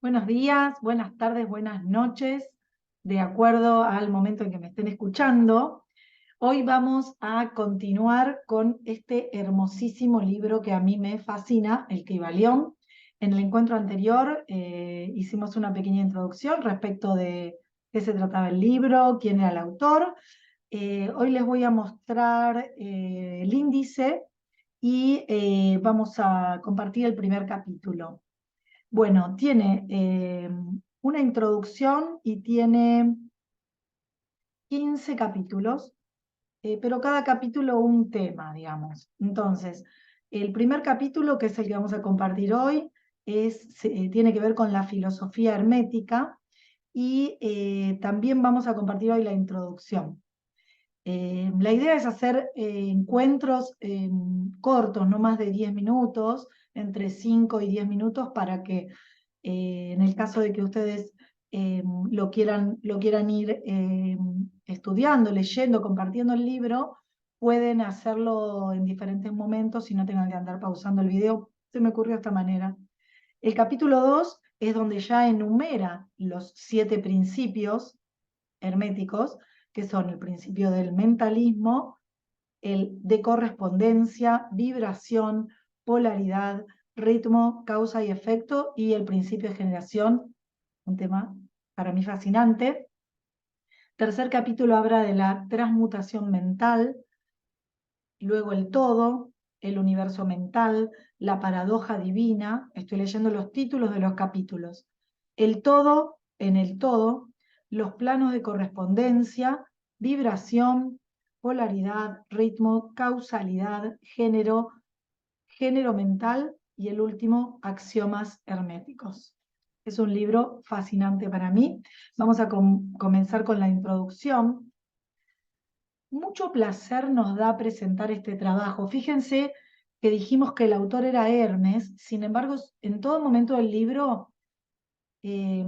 Buenos días, buenas tardes, buenas noches, de acuerdo al momento en que me estén escuchando. Hoy vamos a continuar con este hermosísimo libro que a mí me fascina, el Kybalión. En el encuentro anterior hicimos una pequeña introducción respecto de qué se trataba el libro, quién era el autor. Hoy les voy a mostrar el índice y vamos a compartir el primer capítulo. Bueno, tiene una introducción y tiene 15 capítulos, pero cada capítulo un tema, digamos. Entonces, el primer capítulo, que es el que vamos a compartir hoy, tiene que ver con la filosofía hermética y también vamos a compartir hoy la introducción. La idea es hacer encuentros cortos, no más de 10 minutos, entre 5 y 10 minutos, para que en el caso de que ustedes lo quieran ir estudiando, leyendo, compartiendo el libro, pueden hacerlo en diferentes momentos y no tengan que andar pausando el video. Se me ocurrió de esta manera. El capítulo 2 es donde ya enumera los 7 principios herméticos, que son el principio del mentalismo, el de correspondencia, vibración, polaridad, ritmo, causa y efecto, y el principio de generación, un tema para mí fascinante. Tercer capítulo habla de la transmutación mental, luego el todo, el universo mental, la paradoja divina. Estoy leyendo los títulos de los capítulos. El todo, en el todo, los planos de correspondencia, vibración, polaridad, ritmo, causalidad, género, género mental y el último, axiomas herméticos. Es un libro fascinante para mí. Vamos a comenzar con la introducción. Mucho placer nos da presentar este trabajo. Fíjense que dijimos que el autor era Hermes, sin embargo, en todo momento del libro eh,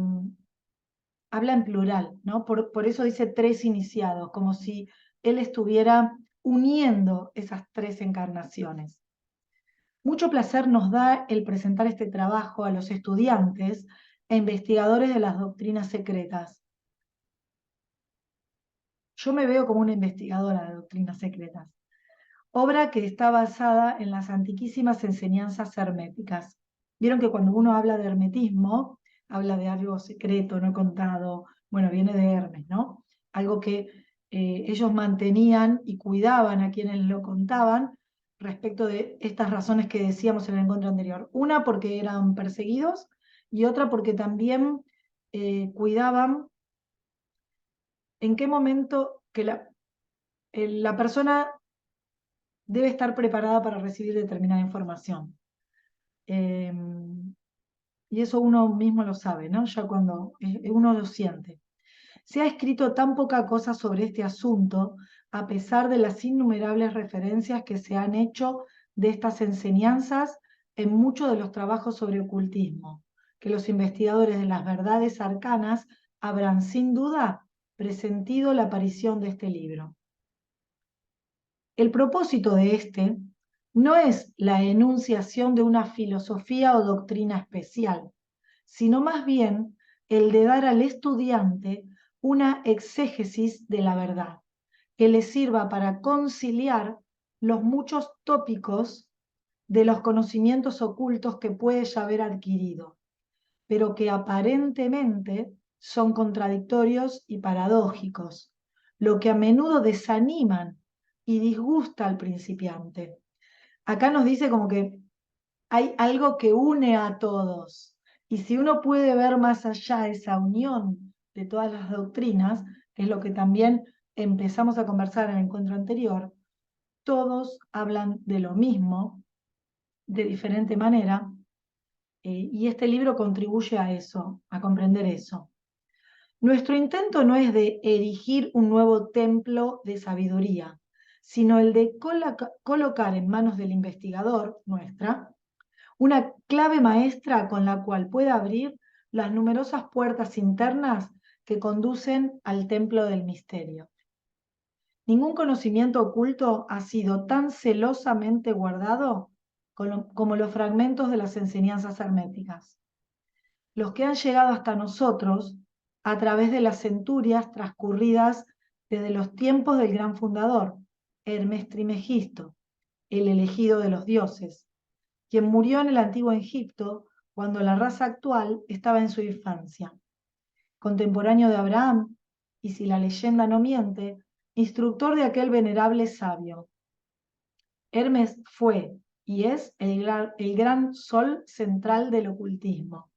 habla en plural, ¿no? Por eso dice 3 iniciados, como si él estuviera uniendo esas 3 encarnaciones. Mucho placer nos da el presentar este trabajo a los estudiantes e investigadores de las doctrinas secretas. Yo me veo como una investigadora de doctrinas secretas. Obra que está basada en las antiquísimas enseñanzas herméticas. Vieron que cuando uno habla de hermetismo, habla de algo secreto, no contado, bueno, viene de Hermes, ¿no? Algo que ellos mantenían y cuidaban a quienes lo contaban respecto de estas razones que decíamos en el encuentro anterior. Una, porque eran perseguidos, y otra porque también cuidaban en qué momento que la persona debe estar preparada para recibir determinada información. Eh, y eso uno mismo lo sabe, ¿no? Ya cuando uno lo siente. Se ha escrito tan poca cosa sobre este asunto, a pesar de las innumerables referencias que se han hecho de estas enseñanzas en muchos de los trabajos sobre ocultismo, que los investigadores de las verdades arcanas habrán sin duda presentido la aparición de este libro. El propósito de este no es la enunciación de una filosofía o doctrina especial, sino más bien el de dar al estudiante una exégesis de la verdad, que le sirva para conciliar los muchos tópicos de los conocimientos ocultos que puede ya haber adquirido, pero que aparentemente son contradictorios y paradójicos, lo que a menudo desaniman y disgusta al principiante. Acá nos dice como que hay algo que une a todos, y si uno puede ver más allá esa unión de todas las doctrinas, que es lo que también empezamos a conversar en el encuentro anterior, todos hablan de lo mismo, de diferente manera, y este libro contribuye a eso, a comprender eso. Nuestro intento no es de erigir un nuevo templo de sabiduría, sino el de colocar en manos del investigador, nuestra, una clave maestra con la cual pueda abrir las numerosas puertas internas que conducen al templo del misterio. Ningún conocimiento oculto ha sido tan celosamente guardado como los fragmentos de las enseñanzas herméticas. los que han llegado hasta nosotros a través de las centurias transcurridas desde los tiempos del gran fundador, Hermes Trimegisto, el elegido de los dioses, quien murió en el antiguo Egipto cuando la raza actual estaba en su infancia. Contemporáneo de Abraham, y si la leyenda no miente, instructor de aquel venerable sabio. Hermes fue y es el gran sol central del ocultismo,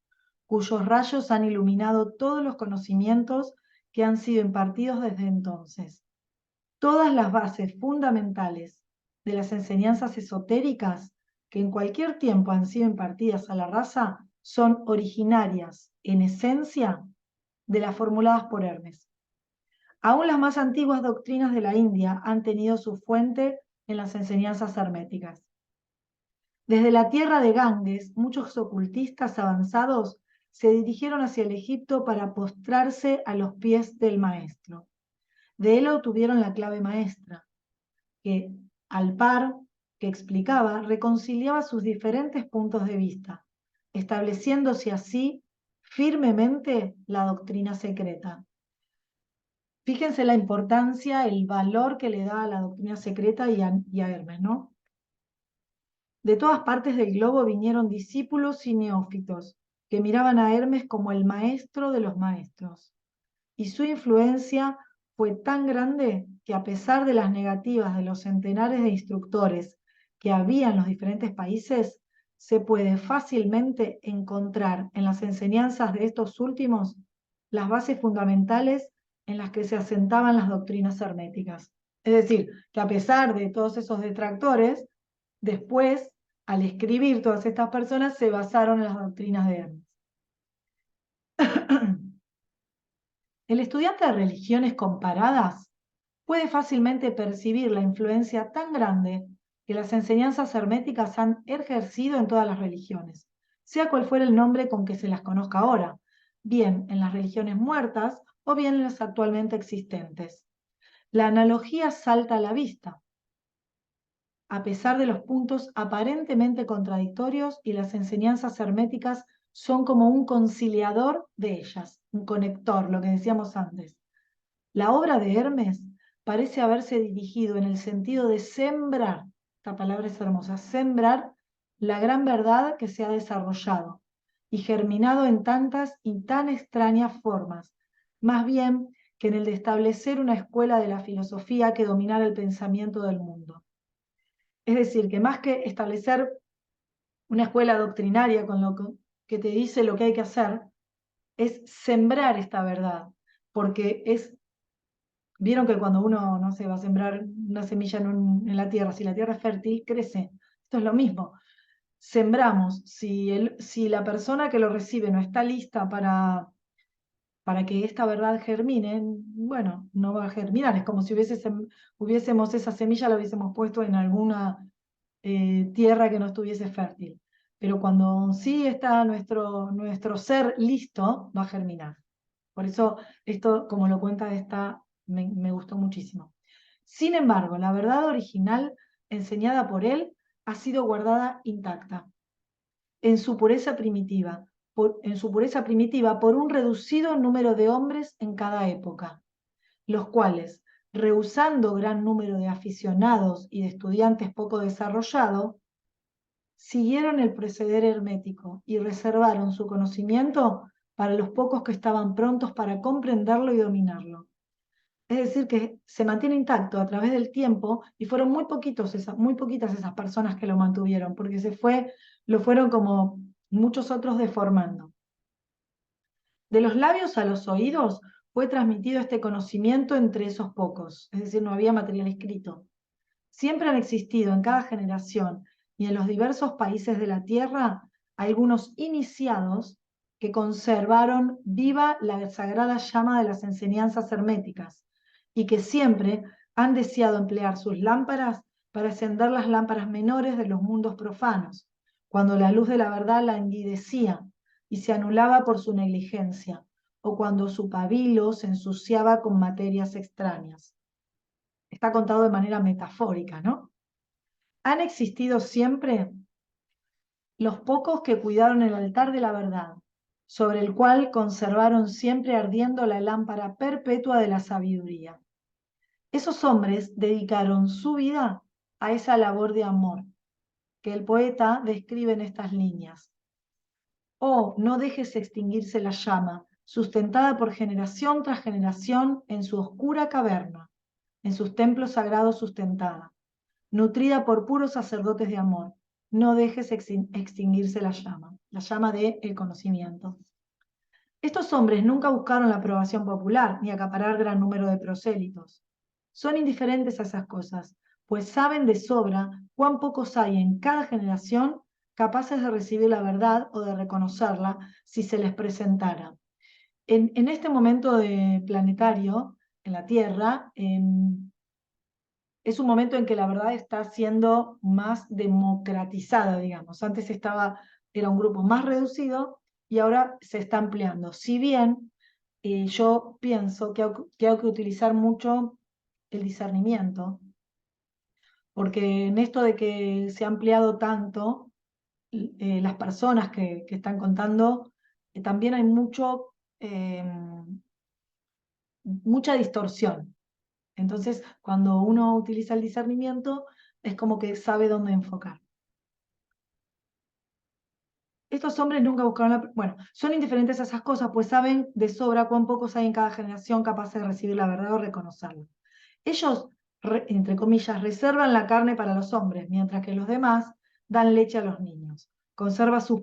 cuyos rayos han iluminado todos los conocimientos que han sido impartidos desde entonces. Todas las bases fundamentales de las enseñanzas esotéricas que en cualquier tiempo han sido impartidas a la raza son originarias, en esencia, de las formuladas por Hermes. Aún las más antiguas doctrinas de la India han tenido su fuente en las enseñanzas herméticas. Desde la tierra de Ganges, muchos ocultistas avanzados se dirigieron hacia el Egipto para postrarse a los pies del maestro. De él obtuvieron la clave maestra, que, al par que explicaba, reconciliaba sus diferentes puntos de vista, estableciéndose así firmemente la doctrina secreta. Fíjense la importancia, el valor que le da a la doctrina secreta y a Hermes, ¿no? De todas partes del globo vinieron discípulos y neófitos que miraban a Hermes como el maestro de los maestros. Y su influencia fue tan grande que a pesar de las negativas de los centenares de instructores que había en los diferentes países, se puede fácilmente encontrar en las enseñanzas de estos últimos las bases fundamentales en las que se asentaban las doctrinas herméticas. Es decir, que a pesar de todos esos detractores, después, al escribir todas estas personas, se basaron en las doctrinas de Hermes. El estudiante de religiones comparadas puede fácilmente percibir la influencia tan grande que las enseñanzas herméticas han ejercido en todas las religiones, sea cual fuera el nombre con que se las conozca ahora, bien en las religiones muertas o bien en las actualmente existentes. La analogía salta a la vista, a pesar de los puntos aparentemente contradictorios, y las enseñanzas herméticas son como un conciliador de ellas, un conector, lo que decíamos antes. La obra de Hermes parece haberse dirigido en el sentido de sembrar, esta palabra es hermosa, sembrar la gran verdad que se ha desarrollado y germinado en tantas y tan extrañas formas, más bien que en el de establecer una escuela de la filosofía que dominara el pensamiento del mundo. Es decir, que más que establecer una escuela doctrinaria con lo que te dice lo que hay que hacer, es sembrar esta verdad, porque vieron que cuando uno, no sé, va a sembrar una semilla en la tierra, si la tierra es fértil, crece. Esto es lo mismo. Sembramos, si la persona que lo recibe no está lista para que esta verdad germine, bueno, no va a germinar. Es como si hubiésemos esa semilla, la hubiésemos puesto en alguna tierra que no estuviese fértil. Pero cuando sí está nuestro ser listo, va a germinar. Por eso esto, como lo cuenta esta, me gustó muchísimo. Sin embargo, la verdad original enseñada por él ha sido guardada intacta en su pureza primitiva, por un reducido número de hombres en cada época, los cuales, rehusando gran número de aficionados y de estudiantes poco desarrollados, siguieron el proceder hermético y reservaron su conocimiento para los pocos que estaban prontos para comprenderlo y dominarlo. Es decir, que se mantiene intacto a través del tiempo, y fueron muy poquitas esas personas que lo mantuvieron, porque lo fueron como muchos otros deformando. De los labios a los oídos fue transmitido este conocimiento entre esos pocos, es decir, no había material escrito. Siempre han existido en cada generación y en los diversos países de la tierra algunos iniciados que conservaron viva la sagrada llama de las enseñanzas herméticas y que siempre han deseado emplear sus lámparas para encender las lámparas menores de los mundos profanos, cuando la luz de la verdad languidecía y se anulaba por su negligencia, o cuando su pabilo se ensuciaba con materias extrañas. Está contado de manera metafórica, ¿no? Han existido siempre los pocos que cuidaron el altar de la verdad, sobre el cual conservaron siempre ardiendo la lámpara perpetua de la sabiduría. Esos hombres dedicaron su vida a esa labor de amor que el poeta describe en estas líneas. Oh, no dejes extinguirse la llama, sustentada por generación tras generación en su oscura caverna, en sus templos sagrados sustentada, nutrida por puros sacerdotes de amor. No dejes extinguirse la llama del conocimiento. Estos hombres nunca buscaron la aprobación popular ni acaparar gran número de prosélitos. Son indiferentes a esas cosas, pues saben de sobra cuán pocos hay en cada generación capaces de recibir la verdad o de reconocerla si se les presentara. En este momento planetario, en la Tierra, es un momento en que la verdad está siendo más democratizada, digamos. Antes era un grupo más reducido y ahora se está ampliando. Si bien yo pienso que hay que utilizar mucho el discernimiento, porque en esto de que se ha ampliado tanto, las personas que están contando, también hay mucha distorsión. Entonces, cuando uno utiliza el discernimiento, es como que sabe dónde enfocar. Estos hombres nunca buscaron Bueno, son indiferentes a esas cosas, pues saben de sobra cuán pocos hay en cada generación capaces de recibir la verdad o reconocerla. Ellos, entre comillas, reservan la carne para los hombres, mientras que los demás dan leche a los niños. Conservan sus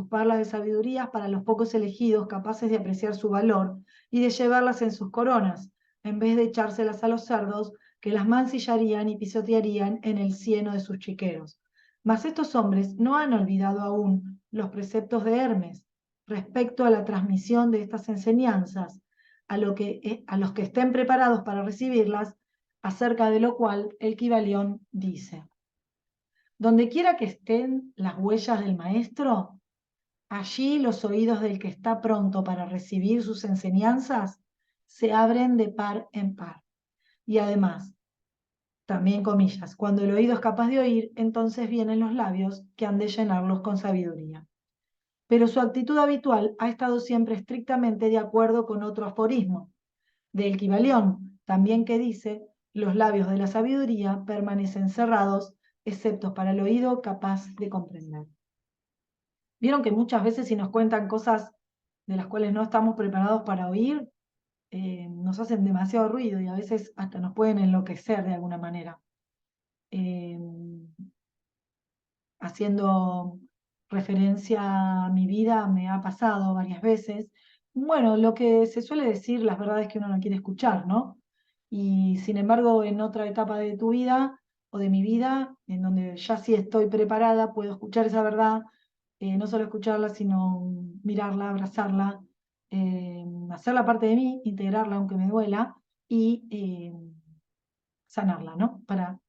perlas de sabiduría para los pocos elegidos capaces de apreciar su valor y de llevarlas en sus coronas, en vez de echárselas a los cerdos que las mancillarían y pisotearían en el cieno de sus chiqueros. Mas estos hombres no han olvidado aún los preceptos de Hermes respecto a la transmisión de estas enseñanzas, a los que estén preparados para recibirlas, acerca de lo cual el Kybalión dice: donde quiera que estén las huellas del maestro, allí los oídos del que está pronto para recibir sus enseñanzas se abren de par en par. Y además, también comillas, cuando el oído es capaz de oír, entonces vienen los labios que han de llenarlos con sabiduría. Pero su actitud habitual ha estado siempre estrictamente de acuerdo con otro aforismo del Kybalión, también, que dice: los labios de la sabiduría permanecen cerrados, excepto para el oído capaz de comprender. Vieron que muchas veces si nos cuentan cosas de las cuales no estamos preparados para oír, nos hacen demasiado ruido y a veces hasta nos pueden enloquecer de alguna manera. Eh, Haciendo referencia a mi vida, me ha pasado varias veces. Bueno, lo que se suele decir, las verdades que uno no quiere escuchar, ¿no? Y sin embargo, en otra etapa de tu vida o de mi vida, en donde ya sí estoy preparada, puedo escuchar esa verdad, no solo escucharla, sino mirarla, abrazarla, hacerla parte de mí, integrarla aunque me duela y sanarla, ¿no? Para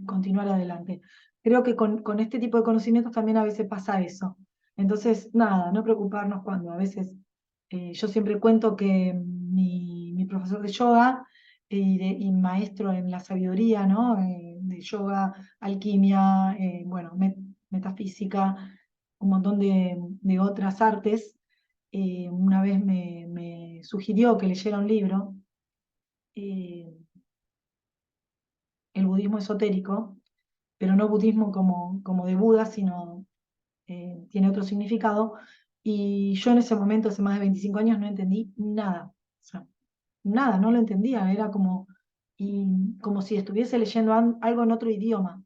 continuar adelante. Creo que con este tipo de conocimientos también a veces pasa eso. Entonces, nada, no preocuparnos cuando a veces yo siempre cuento que mi profesor de yoga y maestro en la sabiduría, ¿no? De yoga, alquimia, bueno, metafísica, un montón de otras artes, una vez me sugirió que leyera un libro, eh, el budismo esotérico, pero no budismo como de Buda, sino tiene otro significado. Y yo en ese momento, hace más de 25 años, no entendí nada. O sea, nada, no lo entendía. Era como si estuviese leyendo algo en otro idioma.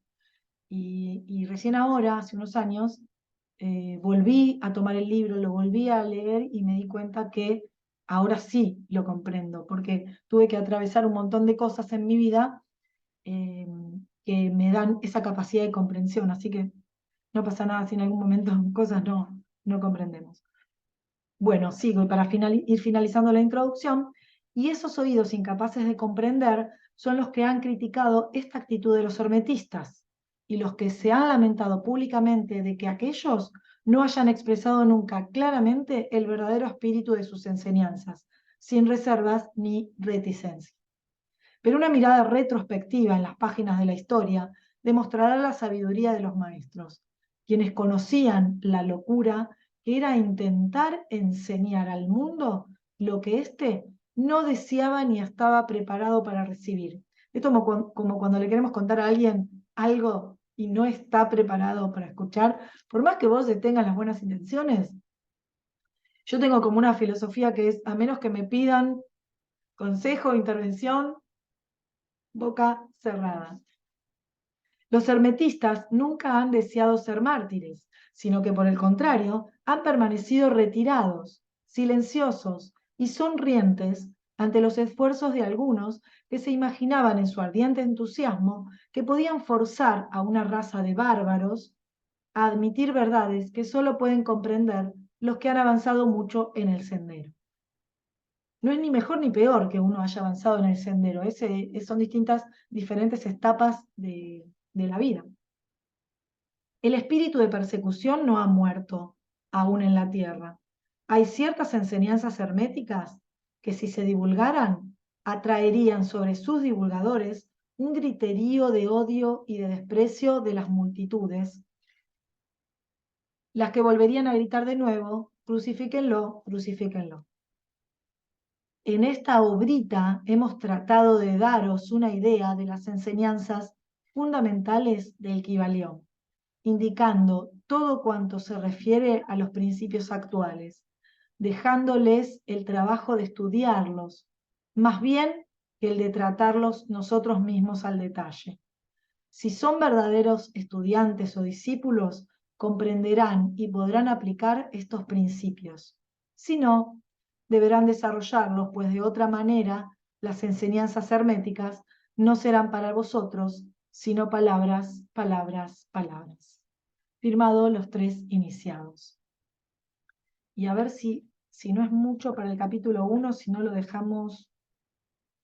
Y recién ahora, hace unos años, volví a tomar el libro, lo volví a leer y me di cuenta que ahora sí lo comprendo, porque tuve que atravesar un montón de cosas en mi vida eh, que me dan esa capacidad de comprensión. Así que no pasa nada si en algún momento cosas no comprendemos. Bueno, sigo y para ir finalizando la introducción, y esos oídos incapaces de comprender son los que han criticado esta actitud de los hermetistas y los que se han lamentado públicamente de que aquellos no hayan expresado nunca claramente el verdadero espíritu de sus enseñanzas, sin reservas ni reticencia. Pero una mirada retrospectiva en las páginas de la historia demostrará la sabiduría de los maestros, quienes conocían la locura era intentar enseñar al mundo lo que éste no deseaba ni estaba preparado para recibir. Es como cuando le queremos contar a alguien algo y no está preparado para escuchar, por más que vos tengas las buenas intenciones. Yo tengo como una filosofía que es, a menos que me pidan consejo, intervención, boca cerrada. Los hermetistas nunca han deseado ser mártires, sino que por el contrario han permanecido retirados, silenciosos y sonrientes ante los esfuerzos de algunos que se imaginaban en su ardiente entusiasmo que podían forzar a una raza de bárbaros a admitir verdades que solo pueden comprender los que han avanzado mucho en el sendero. No es ni mejor ni peor que uno haya avanzado en el sendero, son diferentes etapas de la vida. El espíritu de persecución no ha muerto aún en la tierra. Hay ciertas enseñanzas herméticas que, si se divulgaran, atraerían sobre sus divulgadores un griterío de odio y de desprecio de las multitudes, las que volverían a gritar de nuevo: crucifíquenlo, crucifíquenlo. En esta obrita hemos tratado de daros una idea de las enseñanzas fundamentales del Kybalión, indicando todo cuanto se refiere a los principios actuales, dejándoles el trabajo de estudiarlos, más bien que el de tratarlos nosotros mismos al detalle. Si son verdaderos estudiantes o discípulos, comprenderán y podrán aplicar estos principios. Si no, deberán desarrollarlos, pues de otra manera las enseñanzas herméticas no serán para vosotros, sino palabras, palabras, palabras. Firmado los 3 iniciados. Y a ver si no es mucho para el capítulo 1, si no lo dejamos.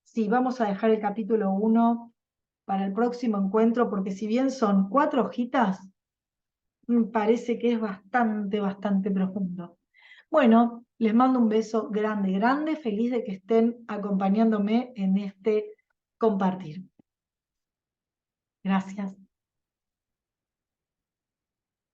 Sí, vamos a dejar el capítulo 1 para el próximo encuentro, porque si bien son 4 hojitas, me parece que es bastante, bastante profundo. Bueno, les mando un beso grande, grande, feliz de que estén acompañándome en este compartir. Gracias.